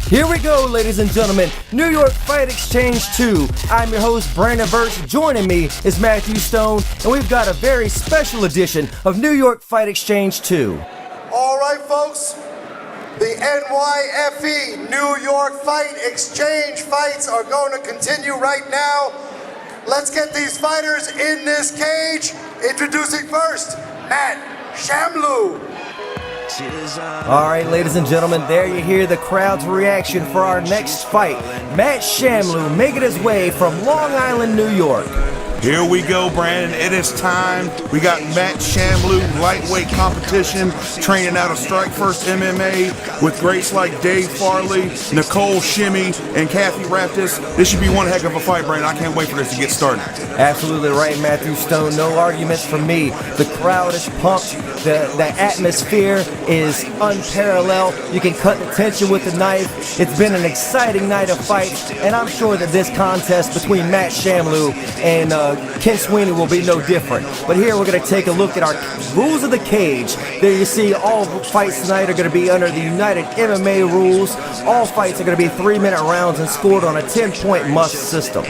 Here we go, ladies and gentlemen. New York Fight Exchange 2. I'm your host, Brandon Burch. Joining me is Matthew Stone, and we've got a very special edition of New York Fight Exchange 2. All right, folks. The NYFE New York Fight Exchange fights are going to continue right now. Let's get these fighters in this cage. Introducing first, Matt Shamlu. All right, ladies and gentlemen, there you hear the crowd's reaction for our next fight. Matt Shamlu making his way from Long Island, New York. Here we go, Brandon. It is time. We got Matt Shamlu, lightweight competition, training out of Strike First MMA with greats like Dave Farley, Nicole Shimmy, and Kathy Raptis. This should be one heck of a fight, Brandon. I can't wait for this to get started. Absolutely right, Matthew Stone. No arguments from me. The crowd is pumped. The atmosphere is unparalleled. You can cut the tension with the knife. It's been an exciting night of fights, and I'm sure that this contest between Matt Shamlu and Ken Sweeney will be no different. But here we're going to take a look at our rules of the cage. There you see all fights tonight are going to be under the United MMA rules. All fights are going to be 3-minute rounds and scored on a 10-point must system.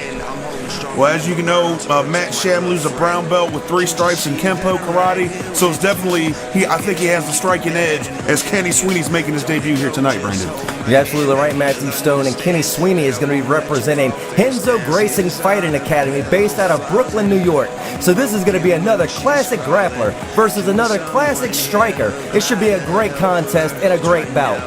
Well, as you can know, Matt Shamlu's a brown belt with 3 stripes in Kempo Karate, so it's definitely, I think he has the striking edge as Kenny Sweeney's making his debut here tonight, Brandon. You're absolutely right, Matthew Stone, and Kenny Sweeney is going to be representing Henzo Gracing Fighting Academy based out of Brooklyn, New York. So this is going to be another classic grappler versus another classic striker. It should be a great contest and a great bout.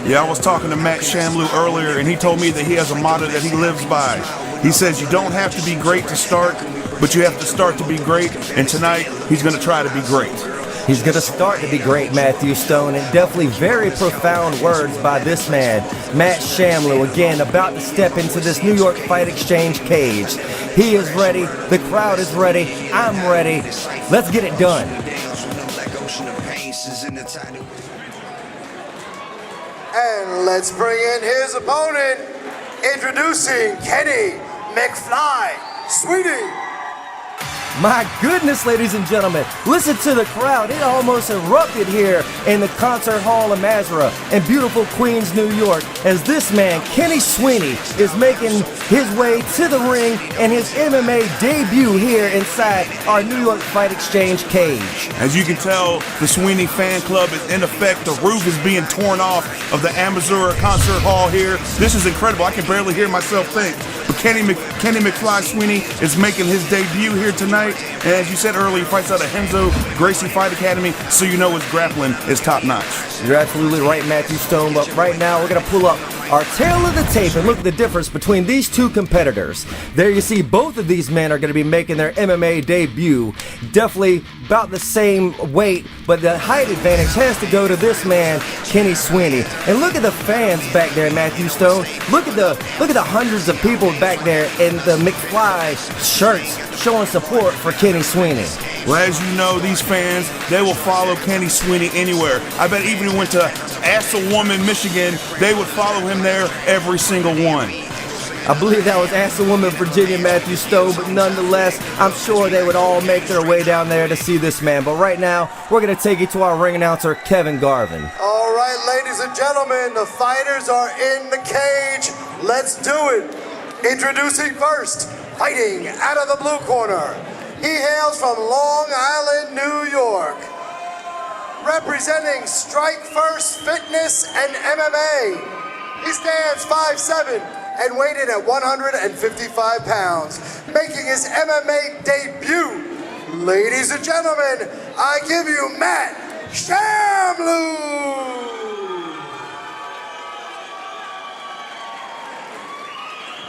Yeah, I was talking to Matt Shamlu earlier, and he told me that he has a motto that he lives by. He says you don't have to be great to start, but you have to start to be great, and tonight he's going to try to be great. He's going to start to be great, Matthew Stone, and definitely very profound words by this man, Matt Shamlu, again, about to step into this New York Fight Exchange cage. He is ready. The crowd is ready. I'm ready. Let's get it done. And let's bring in his opponent, introducing Kenny McFly Sweeney. My goodness, ladies and gentlemen, listen to the crowd. It almost erupted here in the Concert Hall of Masra in beautiful Queens, New York, as this man, Kenny Sweeney, is making his way to the ring and his MMA debut here inside our New York Fight Exchange cage. As you can tell, the Sweeney fan club is in effect. The roof is being torn off of the Amazura Concert Hall here. This is incredible. I can barely hear myself think. But Kenny McFly Sweeney is making his debut here tonight. And as you said earlier, he fights out of Henzo Gracie Fight Academy, so you know his grappling is top notch. You're absolutely right, Matthew Stone, but right now we're going to pull up our tail of the tape and look at the difference between these two competitors. There you see both of these men are going to be making their MMA debut. Definitely about the same weight, but the height advantage has to go to this man, Kenny Sweeney. And look at the fans back there, Matthew Stone. Look at the hundreds of people back there in the McFly shirts showing support for Kenny Sweeney. Well, as you know, these fans, they will follow Kenny Sweeney anywhere. I bet even if he went to Assawoman, Michigan, they would follow him there, every single one. I believe that was Assawoman, Virginia, Matthew Stone, but nonetheless, I'm sure they would all make their way down there to see this man. But right now, we're going to take you to our ring announcer, Kevin Garvin. All right, ladies and gentlemen, the fighters are in the cage. Let's do it. Introducing first, fighting out of the blue corner. He hails from Long Island, New York. Representing Strike First Fitness and MMA. He stands 5'7" and weighed in at 155 pounds, making his MMA debut. Ladies and gentlemen, I give you Matt Shamlu.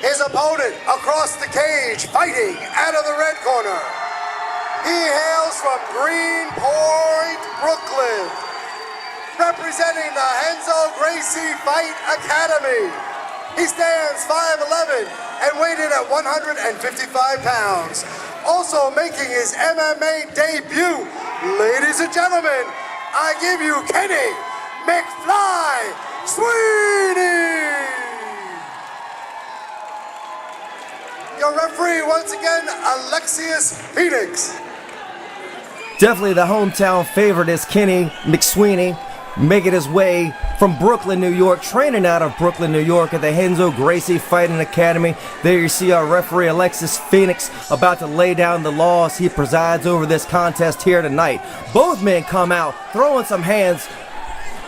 His opponent across the cage, fighting out of the red corner. He hails from Greenpoint, Brooklyn, representing the Henzo Gracie Fight Academy. He stands 5'11" and weighed in at 155 pounds. Also making his MMA debut, ladies and gentlemen, I give you Kenny McFly Sweeney. Your referee, once again, Alexius Phoenix. Definitely the hometown favorite is Kenny McSweeney. making his way from Brooklyn, New York, training out of Brooklyn, New York at the Renzo Gracie Fighting Academy. There you see our referee Alexis Phoenix about to lay down the law as he presides over this contest here tonight. Both men come out throwing some hands.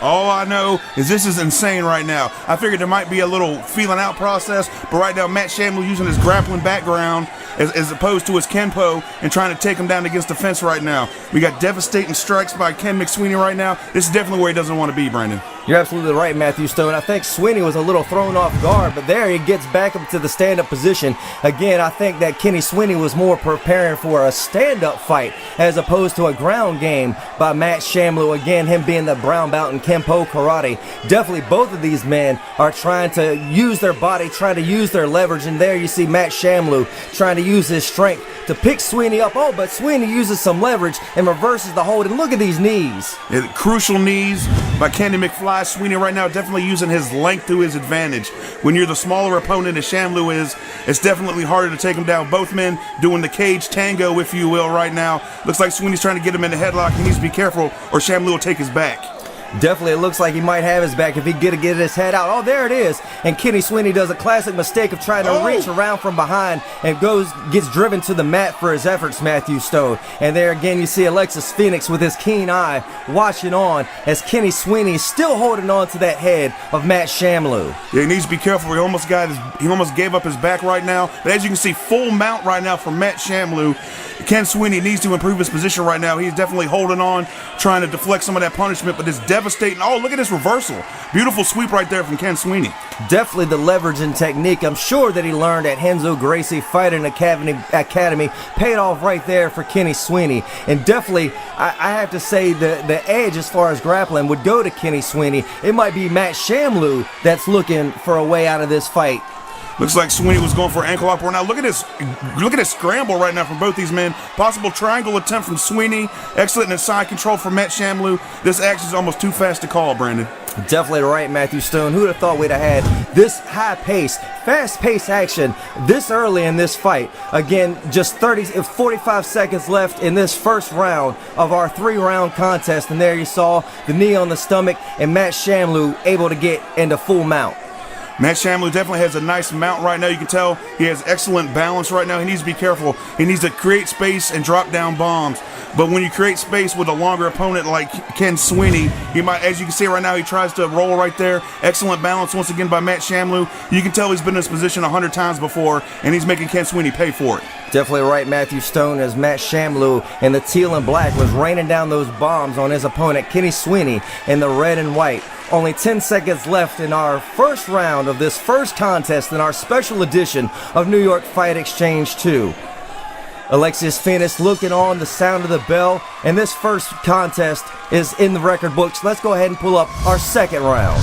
All I know is this is insane right now. I figured there might be a little feeling out process, but right now Matt Shamlu using his grappling background as opposed to his Kenpo and trying to take him down against the fence right now. We got devastating strikes by Ken McSweeney right now. This is definitely where he doesn't want to be, Brandon. You're absolutely right, Matthew Stone. I think Sweeney was a little thrown off guard, but there he gets back up to the stand-up position. Again, I think that Kenny Sweeney was more preparing for a stand-up fight as opposed to a ground game by Matt Shamlu. Again, him being the brown belt in Kenpo Karate. Definitely both of these men are trying to use their body, trying to use their leverage, and there you see Matt Shamlu trying to use his strength to pick Sweeney up. Oh, but Sweeney uses some leverage and reverses the hold, and look at these knees. Crucial knees by Kenny McFly. Sweeney right now definitely using his length to his advantage. When you're the smaller opponent as Shamlu is, it's definitely harder to take him down. Both men doing the cage tango, if you will, right now. Looks like Sweeney's trying to get him in the headlock. He needs to be careful or Shamlu will take his back. Definitely, it looks like he might have his back if he get his head out. Oh, there it is. And Kenny Sweeney does a classic mistake of trying to reach around from behind and gets driven to the mat for his efforts, Matthew Stone. And there again, you see Alexis Phoenix with his keen eye watching on as Kenny Sweeney is still holding on to that head of Matt Shamlu. Yeah, he needs to be careful. He almost gave up his back right now. But as you can see, full mount right now from Matt Shamlu. Ken Sweeney needs to improve his position right now. He's definitely holding on, trying to deflect some of that punishment, but it's devastating. Oh, look at this reversal. Beautiful sweep right there from Ken Sweeney. Definitely the leverage and technique I'm sure that he learned at Renzo Gracie Fighting Academy paid off right there for Kenny Sweeney. And definitely, I have to say the edge as far as grappling would go to Kenny Sweeney. It might be Matt Shamlu that's looking for a way out of this fight. Looks like Sweeney was going for ankle lock. Now look at this scramble right now from both these men. Possible triangle attempt from Sweeney. Excellent inside control from Matt Shamlu. This action is almost too fast to call, Brandon. Definitely right, Matthew Stone. Who would have thought we'd have had this high-paced, fast-paced action this early in this fight? Again, just 45 seconds left in this first round of our 3-round contest. And there you saw the knee on the stomach and Matt Shamlu able to get into full mount. Matt Shamlu definitely has a nice mount right now. You can tell he has excellent balance right now. He needs to be careful. He needs to create space and drop down bombs. But when you create space with a longer opponent like Ken Sweeney, he might, as you can see right now, he tries to roll right there. Excellent balance once again by Matt Shamlu. You can tell he's been in this position 100 times before, and he's making Ken Sweeney pay for it. Definitely right, Matthew Stone, as Matt Shamlu in the teal and black was raining down those bombs on his opponent, Kenny Sweeney, in the red and white. Only 10 seconds left in our first round of this first contest in our special edition of New York Fight Exchange 2. Alexis Phoenix looking on, the sound of the bell, and this first contest is in the record books. Let's go ahead and pull up our second round.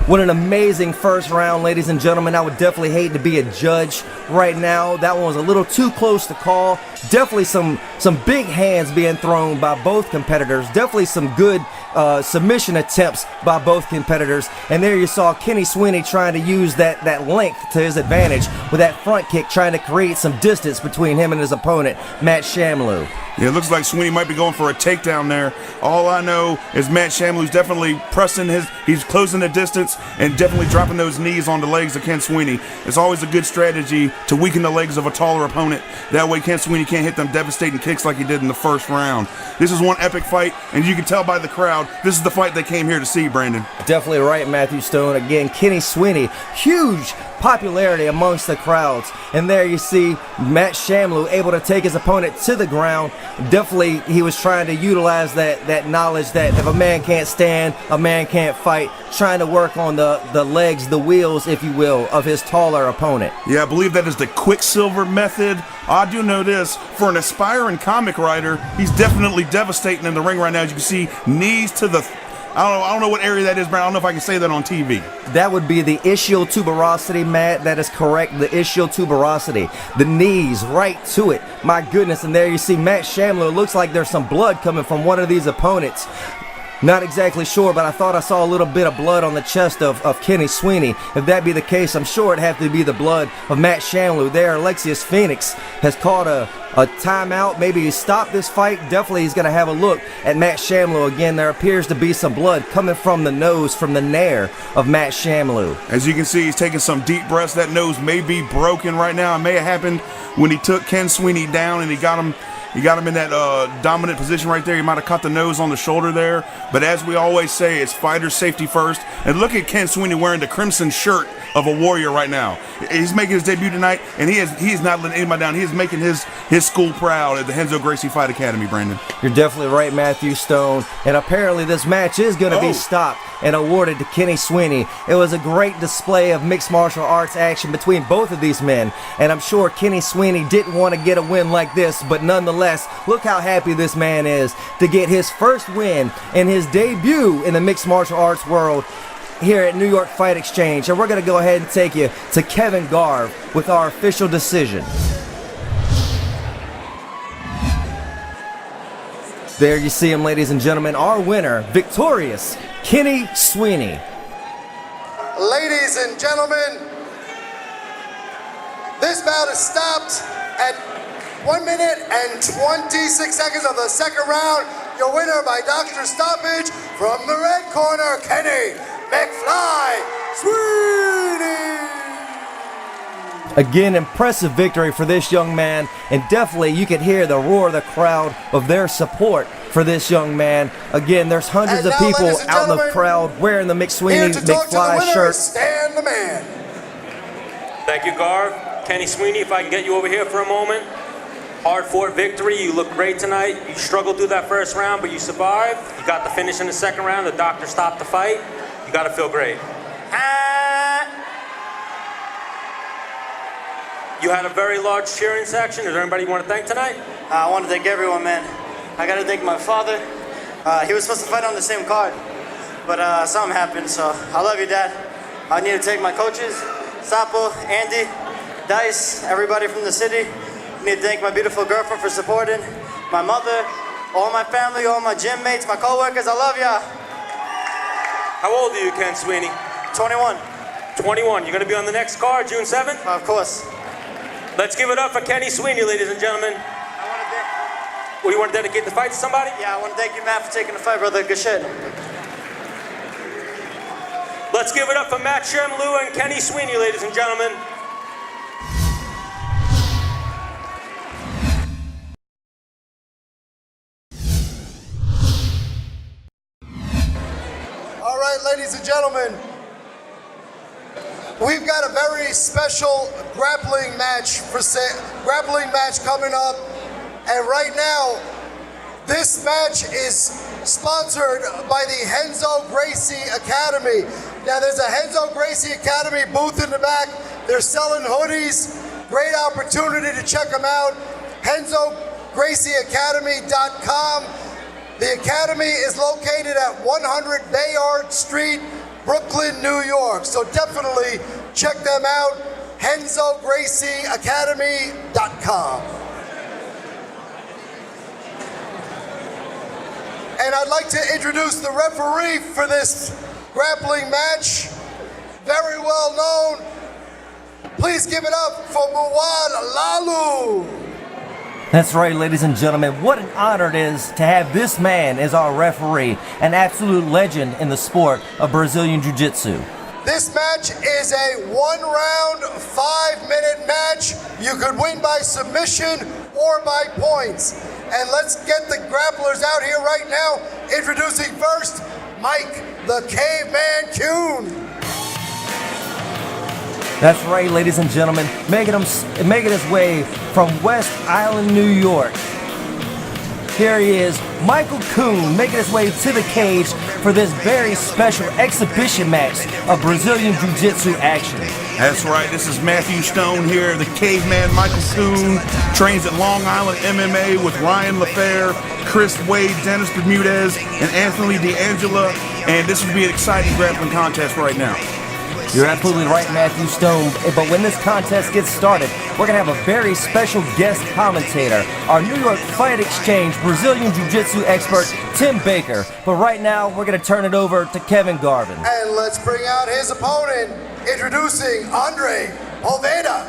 What an amazing first round, ladies and gentlemen. I would definitely hate to be a judge right now. That one was a little too close to call. Definitely some big hands being thrown by both competitors. Definitely some good submission attempts by both competitors. And there you saw Kenny Sweeney trying to use that length to his advantage with that front kick, trying to create some distance between him and his opponent, Matt Shamlu. Yeah, it looks like Sweeney might be going for a takedown there. All I know is Matt Shamlu's definitely pressing he's closing the distance and definitely dropping those knees on the legs of Ken Sweeney. It's always a good strategy to weaken the legs of a taller opponent. That way Ken Sweeney can't hit them devastating kicks like he did in the first round. This is one epic fight, and you can tell by the crowd, this is the fight they came here to see, Brandon. Definitely right, Matthew Stone. Again, Kenny Sweeney, huge popularity amongst the crowds. And there you see Matt Shamlu able to take his opponent to the ground. Definitely he was trying to utilize that knowledge that if a man can't stand, a man can't fight, trying to work on the legs, the wheels, if you will, of his taller opponent. Yeah, I believe that is the Quicksilver method. I do know this, for an aspiring comic writer, he's definitely devastating in the ring right now. As you can see, knees to the I don't know what area that is, but I don't know if I can say that on TV. That would be the ischial tuberosity, Matt. That is correct, the ischial tuberosity. The knees right to it. My goodness, and there you see Matt Shamlu. It looks like there's some blood coming from one of these opponents. Not exactly sure, but I thought I saw a little bit of blood on the chest of Kenny Sweeney. If that be the case, I'm sure it'd have to be the blood of Matt Shamlew there. Alexius Phoenix has caught a timeout. Maybe he stopped this fight. Definitely he's going to have a look at Matt Shamlew again. There appears to be some blood coming from the nose, from the nair of Matt Shamlew. As you can see, he's taking some deep breaths. That nose may be broken right now. It may have happened when he took Ken Sweeney down and he got him in that dominant position right there. He might have caught the nose on the shoulder there. But as we always say, it's fighter safety first. And look at Ken Sweeney wearing the crimson shirt of a warrior right now. He's making his debut tonight, and he is not letting anybody down. He is making his school proud at the Renzo Gracie Fight Academy, Brandon. You're definitely right, Matthew Stone. And apparently this match is going to be stopped and awarded to Kenny Sweeney. It was a great display of mixed martial arts action between both of these men. And I'm sure Kenny Sweeney didn't want to get a win like this, but nonetheless, look how happy this man is to get his first win in his debut in the mixed martial arts world here at New York Fight Exchange. And we're going to go ahead and take you to Kevin Garv with our official decision. There you see him, ladies and gentlemen, our winner, victorious, Kenny Sweeney. Ladies and gentlemen, this bout is stopped at 1 minute and 26 seconds of the second round. Your winner by doctor stoppage from the red corner, Kenny McFly Sweeney. Again, impressive victory for this young man, and definitely you could hear the roar of the crowd of their support for this young man. Again, there's hundreds of people out in the crowd wearing the McSweeney McFly shirt. Stan the man. Thank you, Garv. Kenny Sweeney, if I can get you over here for a moment. Hard-fought victory. You look great tonight. You struggled through that first round, but you survived. You got the finish in the second round. The doctor stopped the fight. You got to feel great. You had a very large cheering section. Is there anybody you want to thank tonight? I want to thank everyone, man. I got to thank my father. He was supposed to fight on the same card, but something happened, so I love you, Dad. I need to thank my coaches, Sapo, Andy, Dice, everybody from the city. I need to thank my beautiful girlfriend for supporting, my mother, all my family, all my gym mates, my coworkers. I love ya. How old are you, Ken Sweeney? 21. 21. You're going to be on the next card, June 7th? Of course. Let's give it up for Kenny Sweeney, ladies and gentlemen. What, do you want to dedicate the fight to somebody? Yeah, I want to thank you, Matt, for taking the fight, brother. Good shit. Let's give it up for Matt Shamlew and Kenny Sweeney, ladies and gentlemen. All right, ladies and gentlemen, we've got a very special grappling match coming up, and right now, this match is sponsored by the Renzo Gracie Academy. Now, there's a Renzo Gracie Academy booth in the back. They're selling hoodies. Great opportunity to check them out. RenzoGracieAcademy.com. The academy is located at 100 Bayard Street, Brooklyn, New York. So definitely check them out. RenzoGracieAcademy.com. And I'd like to introduce the referee for this grappling match. Very well known. Please give it up for Muwad Lalu. That's right, ladies and gentlemen. What an honor it is to have this man as our referee, an absolute legend in the sport of Brazilian Jiu-Jitsu. This match is a 1-round, 5-minute match. You could win by submission or by points. And let's get the grapplers out here right now. Introducing first, Mike the Caveman Kuhn. That's right, ladies and gentlemen, making his way from West Island, New York. Here he is, Michael Kuhn, making his way to the cage for this very special exhibition match of Brazilian Jiu-Jitsu action. That's right, this is Matthew Stone here, the caveman Michael Kuhn, trains at Long Island MMA with Ryan LaFair, Chris Wade, Dennis Bermudez, and Anthony D'Angela, and this will be an exciting grappling contest right now. You're absolutely right, Matthew Stone. But when this contest gets started, we're going to have a very special guest commentator, our New York Fight Exchange Brazilian Jiu-Jitsu expert, Tim Baker. But right now, we're going to turn it over to Kevin Garvin. And let's bring out his opponent, introducing Andre Poveda.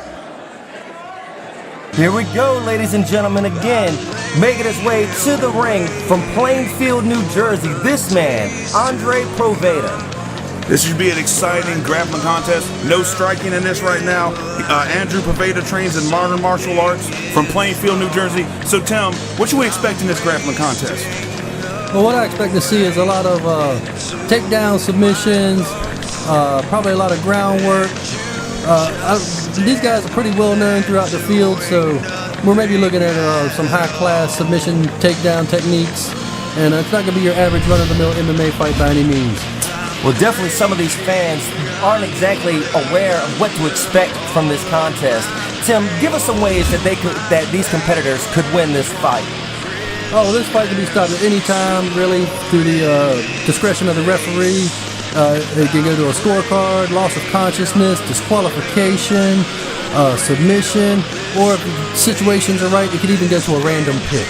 Here we go, ladies and gentlemen, again, making his way to the ring from Plainfield, New Jersey, this man, Andre Poveda. This should be an exciting grappling contest. No striking in this right now. Andrew Poveda trains in modern martial arts from Plainfield, New Jersey. So, Tim, what should we expect in this grappling contest? Well, what I expect to see is a lot of takedown submissions, probably a lot of groundwork. These guys are pretty well known throughout the field, so we're maybe looking at some high-class submission takedown techniques, and it's not going to be your average run-of-the-mill MMA fight by any means. Well, definitely some of these fans aren't exactly aware of what to expect from this contest. Tim, give us some ways that these competitors could win this fight. Oh, this fight can be stopped at any time, really, through the discretion of the referee. It can go to a scorecard, loss of consciousness, disqualification, submission, or if the situations are right, it could even go to a random pick.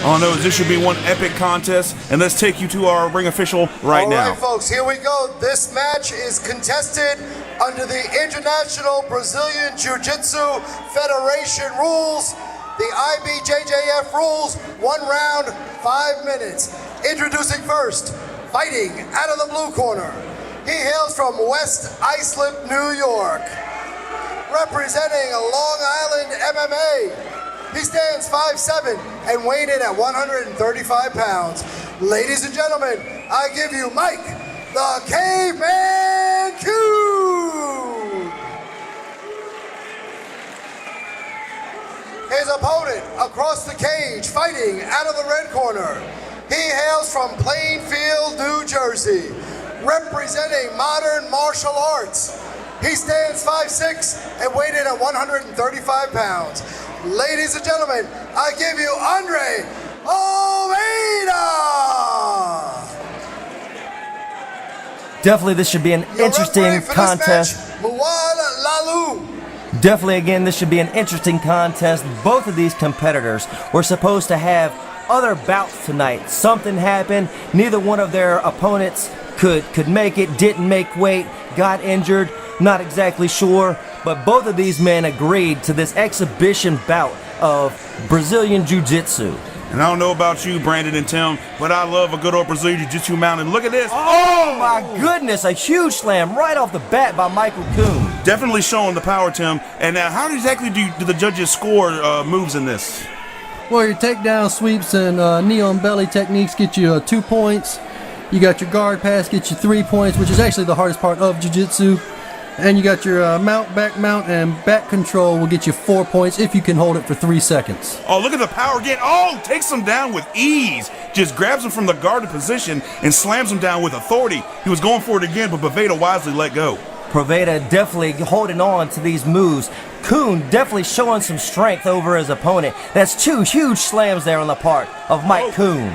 All I know is this should be one epic contest, and let's take you to our ring official right now. All right, folks, here we go. This match is contested under the International Brazilian Jiu-Jitsu Federation rules, the IBJJF rules, 1 round, 5 minutes. Introducing first, fighting out of the blue corner. He hails from West Islip, New York, representing Long Island MMA. He stands 5'7" and weighed in at 135 pounds. Ladies and gentlemen, I give you Mike, the Caveman Coon. His opponent across the cage, fighting out of the red corner. He hails from Plainfield, New Jersey, representing modern martial arts. He stands 5'6" and weighed in at 135 pounds. Ladies and gentlemen, I give you Andre Poveda. Definitely, this should be an interesting contest. Mual Lalu. Definitely, again, this should be an interesting contest. Both of these competitors were supposed to have other bouts tonight. Something happened. Neither one of their opponents could make it, didn't make weight, got injured. Not exactly sure, but both of these men agreed to this exhibition bout of Brazilian Jiu-Jitsu. And I don't know about you, Brandon and Tim, but I love a good old Brazilian Jiu-Jitsu mountain. Look at this. Oh my goodness, a huge slam right off the bat by Michael Kuhn. Definitely showing the power, Tim. And now, how exactly do the judges score moves in this? Well, your takedown sweeps and knee on belly techniques get you 2 points. You got your guard pass, get you 3 points, which is actually the hardest part of Jiu-Jitsu. And you got your mount, and back control will get you 4 points if you can hold it for 3 seconds. Oh, look at the power again. Oh, takes him down with ease. Just grabs him from the guarded position and slams him down with authority. He was going for it again, but Poveda wisely let go. Poveda definitely holding on to these moves. Kuhn definitely showing some strength over his opponent. That's 2 huge slams there on the part of Mike Kuhn.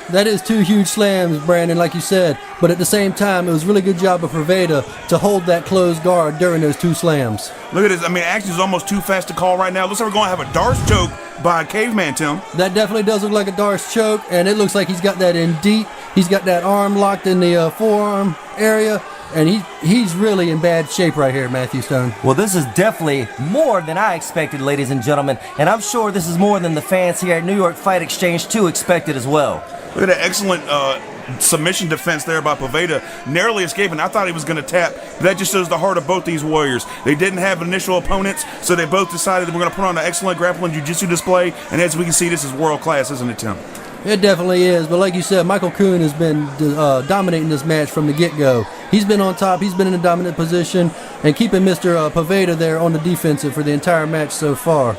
That is 2 huge slams, Brandon, like you said. But at the same time, it was a really good job of Poveda to hold that closed guard during those 2 slams. Look at this. I mean, action is almost too fast to call right now. Looks like we're going to have a Darce choke by Caveman, Tim. That definitely does look like a Darce choke, and it looks like he's got that in deep. He's got that arm locked in the forearm area. And he's really in bad shape right here, Matthew Stone. Well, this is definitely more than I expected, ladies and gentlemen. And I'm sure this is more than the fans here at New York Fight Exchange 2 expected as well. Look at that excellent submission defense there by Poveda, narrowly escaping. I thought he was going to tap. That just shows the heart of both these warriors. They didn't have initial opponents, so they both decided that we're going to put on an excellent grappling jiu-jitsu display. And as we can see, this is world class, isn't it, Tim? It definitely is, but like you said, Michael Kuhn has been dominating this match from the get-go. He's been on top, he's been in a dominant position, and keeping Mr. Poveda there on the defensive for the entire match so far.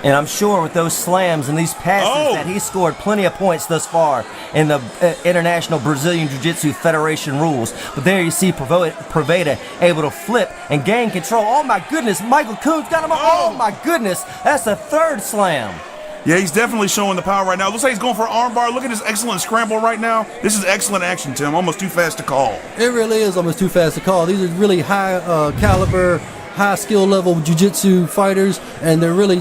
And I'm sure with those slams and these passes that he scored plenty of points thus far in the International Brazilian Jiu-Jitsu Federation rules. But there you see Poveda able to flip and gain control. Oh my goodness, Michael Kuhn's got him up. Oh my goodness, that's the 3rd slam. Yeah, he's definitely showing the power right now. Looks like he's going for an armbar. Look at this excellent scramble right now. This is excellent action, Tim. Almost too fast to call. It really is almost too fast to call. These are really high caliber, high skill level jiu-jitsu fighters, and they're rolling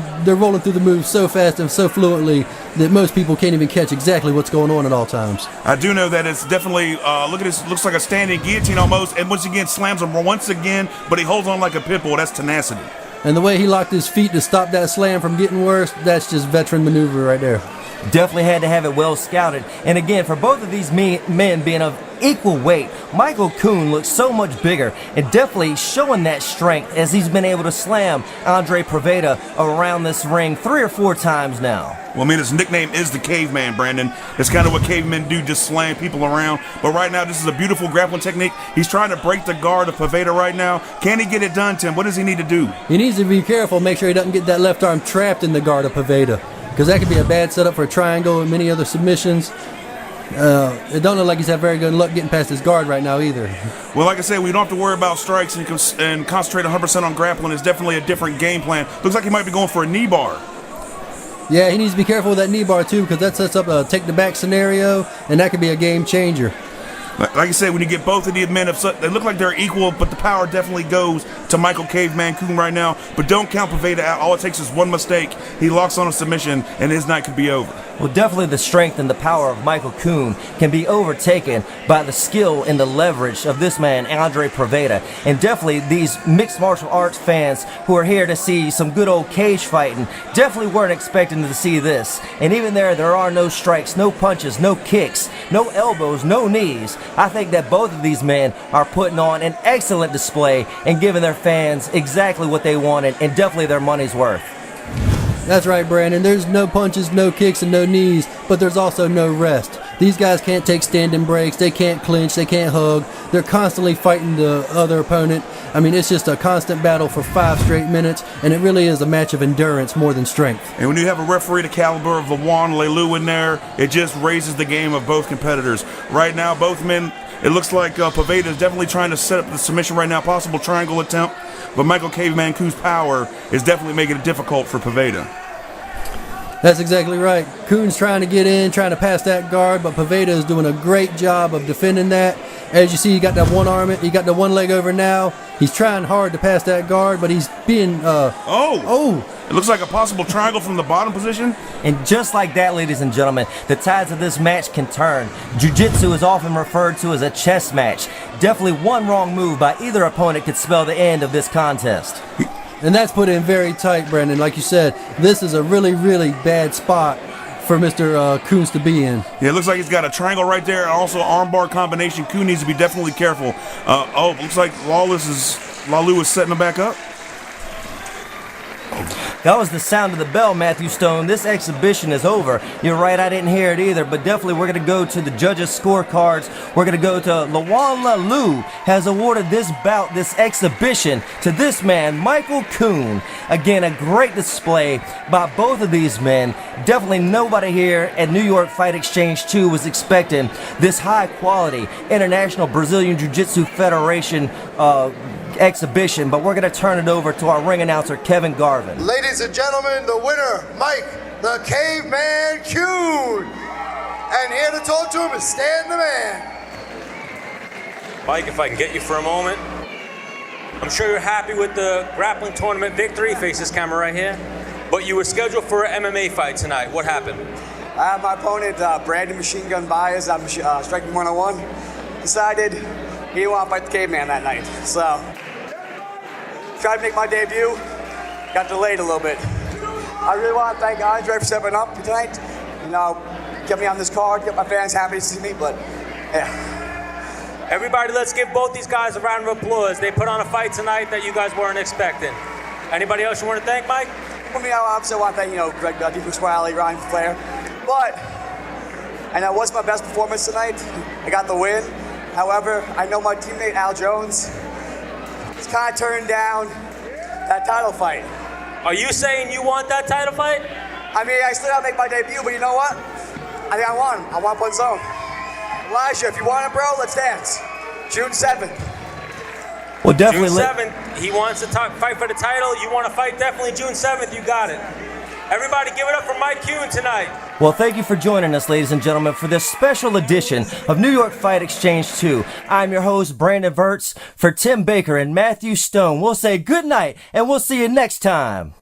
through the moves so fast and so fluently that most people can't even catch exactly what's going on at all times. I do know that it's definitely, look at this, looks like a standing guillotine almost, and once again slams him once again, but he holds on like a pit bull. That's tenacity. And the way he locked his feet to stop that slam from getting worse, that's just veteran maneuver right there. Definitely had to have it well scouted. And again, for both of these men being of equal weight, Michael Kuhn looks so much bigger and definitely showing that strength as he's been able to slam Andre Preveda around this ring 3 or 4 times now. Well, I mean, his nickname is the Caveman, Brandon. That's kind of what cavemen do, just slam people around. But right now, this is a beautiful grappling technique. He's trying to break the guard of Preveda right now. Can he get it done, Tim? What does he need to do? He needs to be careful, make sure he doesn't get that left arm trapped in the guard of Preveda, because that could be a bad setup for a triangle and many other submissions. It don't look like he's had very good luck getting past his guard right now either. Well, like I said, we don't have to worry about strikes and concentrate 100% on grappling. It's definitely a different game plan. Looks like he might be going for a knee bar. Yeah, he needs to be careful with that knee bar too, because that sets up a take-the-back scenario, and that could be a game changer. Like I said, when you get both of these men, they look like they're equal, but the power definitely goes to Michael Caveman Kuhn right now. But don't count Preveda out. All it takes is one mistake. He locks on a submission, and his night could be over. Well, definitely the strength and the power of Michael Kuhn can be overtaken by the skill and the leverage of this man, Andre Preveda. And definitely these mixed martial arts fans who are here to see some good old cage fighting definitely weren't expecting to see this. And even there are no strikes, no punches, no kicks, no elbows, no knees. I think that both of these men are putting on an excellent display and giving their fans exactly what they wanted and definitely their money's worth. That's right, Brandon. There's no punches, no kicks, and no knees, but there's also no rest. These guys can't take standing breaks. They can't clinch. They can't hug. They're constantly fighting the other opponent. I mean, it's just a constant battle for 5 straight minutes, and it really is a match of endurance more than strength. And when you have a referee the caliber of Lawan Leilu in there, it just raises the game of both competitors. Right now, both men, it looks like Preveda is definitely trying to set up the submission right now, possible triangle attempt, but Michael Caveman Kuhn's power is definitely making it difficult for Preveda. That's exactly right. Kuhn's trying to get in, trying to pass that guard, but Preveda is doing a great job of defending that. As you see, he got that one arm, he got the one leg over now. He's trying hard to pass that guard, but he's being, It looks like a possible triangle from the bottom position. And just like that, ladies and gentlemen, the tides of this match can turn. Jiu-jitsu is often referred to as a chess match. Definitely one wrong move by either opponent could spell the end of this contest. And that's put in very tight, Brendan. Like you said, this is a really, really bad spot for Mr. Kuhn to be in. Yeah, it looks like he's got a triangle right there, and also armbar combination. Kuhn needs to be definitely careful. Looks like Lalu is setting him back up. That was the sound of the bell, Matthew Stone. This exhibition is over. You're right, I didn't hear it either, but definitely we're going to go to the judges' scorecards. We're going to go to Lawan Leilu has awarded this bout, this exhibition, to this man, Michael Kuhn. Again, a great display by both of these men. Definitely nobody here at New York Fight Exchange 2 was expecting this high-quality International Brazilian Jiu-Jitsu Federation exhibition, but we're going to turn it over to our ring announcer, Kevin Garvin. Ladies and gentlemen, the winner, Mike the Caveman Kuhn. And here to talk to him is Stan the Man. Mike, if I can get you for a moment. I'm sure you're happy with the grappling tournament victory. Face this camera right here. But you were scheduled for an MMA fight tonight. What happened? My opponent, Brandon Machine Gun Baez, I'm striking 101, decided he didn't want to fight the Caveman that night. So, tried to make my debut, got delayed a little bit. I really want to thank Andre for stepping up tonight. You know, get me on this card, get my fans happy to see me, but yeah. Everybody, let's give both these guys a round of applause. They put on a fight tonight that you guys weren't expecting. Anybody else you want to thank, Mike? For me, I obviously want to thank, Greg DePasquale, Ryan Flair. But, and that was my best performance tonight. I got the win. However, I know my teammate Al Jones is kind of turning down that title fight. Are you saying you want that title fight? I mean, I still gotta make my debut, but you know what? I think I want him. I want one zone. Elijah, if you want it, bro, let's dance. June 7th. Well, definitely. June 7th, he wants to fight for the title. You want to fight definitely June 7th, you got it. Everybody give it up for Mike Kuhn tonight. Well, thank you for joining us, ladies and gentlemen, for this special edition of New York Fight Exchange 2. I'm your host, Brandon Virts. For Tim Baker and Matthew Stone, we'll say good night, and we'll see you next time.